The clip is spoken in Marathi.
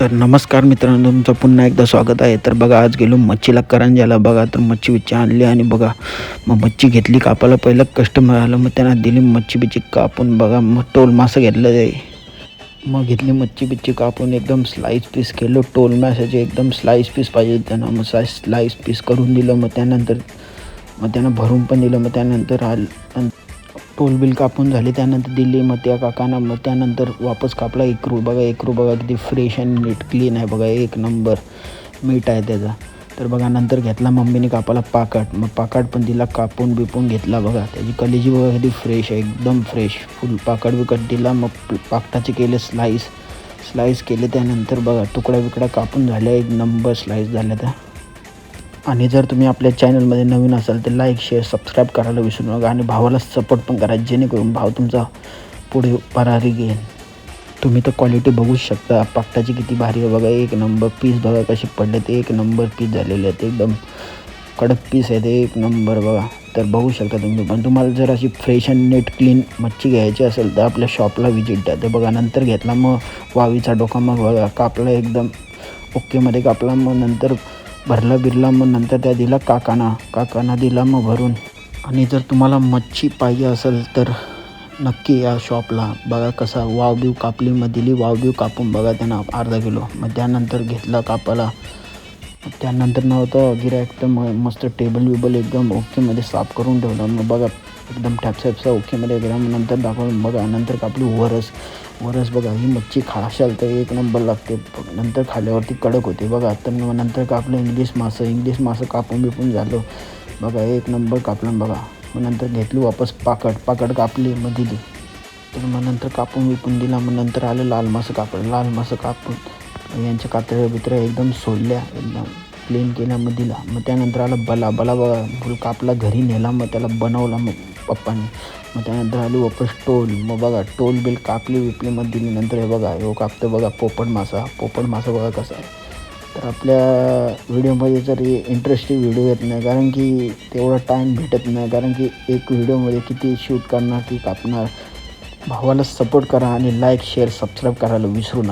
तर नमस्कार मित्रांनो, तुमचं पुन्हा एकदा स्वागत आहे. तर बघा, आज गेलो मच्छीला करंजाला. बघा, तर मच्छी बिच्छी आणली आणि बघा मग मच्छी घेतली कापायला. पहिलं कस्टमर आलं, मग त्यांना दिली मच्छी बिच्छी कापून. बघा, मग टोल मासं घेतलं ते. मग घेतली मच्छी बिच्छी कापून, एकदम स्लाईस पीस केलं. टोल माशाचे एकदम स्लाईस पीस पाहिजे त्यांना, मग स्लाईस पीस करून दिलं. मग त्यानंतर मग त्यांना भरून पण दिलं. मग त्यानंतर टोल बिल कापून झाले, त्यानंतर दिली मग त्या काकांना. मग त्यानंतर वापस कापला इकरू. बघा इकरू बघा किती फ्रेश आणि नीट क्लीन आहे. बघा एक नंबर मीठ आहे त्याचा. तर बघा नंतर घेतला मम्मीने कापाला पाकाट. मग पाकाट पण दिला कापून बिपून घेतला. बघा त्याची कलेजी बघा किती फ्रेश आहे, एकदम फ्रेश. फुल पाकाट बिकट दिला. मग पाकटाचे केले स्लाईस केले. त्यानंतर बघा तुकडा बिकडा कापून झाल्या, एक नंबर स्लाईस झाल्या त्या. आणि जर तुम्ही आपल्या चॅनलमध्ये नवीन असाल तर लाईक शेअर सबस्क्राईब करायला विसरू नका. आणि भावाला सपोर्ट पण करा, जेणेकरून भाव तुमचा पुढे भरारी घेईल. तुम्ही तर क्वालिटी बघू शकता पाकटाची किती भारी आहे. बघा एक नंबर पीस. बघा कसे पडले ते, एक नंबर पीस झालेले आहेत. एकदम कडक पीस आहे ते, एक नंबर. बघा तर बघू शकता तुम्ही पण. तुम्हाला जर अशी फ्रेश आणि नेट क्लीन मच्छी घ्यायची असेल तर आपल्या शॉपला व्हिजिट द्या. ते बघा नंतर घेतला मग वावीचा डोका. मग बघा कापला एकदम ओकेमध्ये कापला. मग नंतर भरला बिरला. मग नंतर त्या दिला काकांना दिला मग भरून. आणि जर तुम्हाला मच्छी पाहिजे असेल तर नक्की या शॉपला. बघा कसा वावबिव कापली. मग दिली वावबिव कापून. बघा त्यांना अर्धा किलो. मग त्यानंतर घेतला कापाला. त्यानंतर नव्हतं गिऱ्हाईक तर मग मस्त टेबल बिबल एकदम ओकेमध्ये साफ करून ठेवलं. मग बघा एकदम टॅपसॅपचा ओकेमध्ये गेला. मग नंतर दाखवून बघा नंतर कापली वरस. बघा ही मच्छी खाशाल तर एक नंबर लागते. नंतर खाल्यावरती कडक होते. बघा तर मग नंतर कापलं इंग्लिश मासं कापून बिपून झालं. बघा एक नंबर कापलं. बघा मग नंतर घेतली वापस पाकट कापली. मग दिली. तर मग नंतर कापून बिपून दिला. मग नंतर आलं लाल मासं कापून यांच्या कातऱ्या बितऱ्या एकदम सोडल्या, एकदम क्लीन केल्या. मग दिला. मग त्यानंतर आलं बला बघा फुल कापला, घरी नेला. मग त्याला बनवला मग पप्पाने. मग त्यानंतर आली वापस टोल. मग बघा टोल बिल कापली विकली. मग दिली. नंतर हे बघा हो कापतं बघा पोपट मासा बघा कसा आहे. तर आपल्या व्हिडिओमध्ये जर इंटरेस्टिंग व्हिडिओ येत नाही, कारण की तेवढा टाईम भेटत नाही. कारण की एक व्हिडिओमध्ये किती शूट करणार की कापणार. भावाला सपोर्ट करा आणि लाईक शेअर सबस्क्राईब करायला विसरू नका.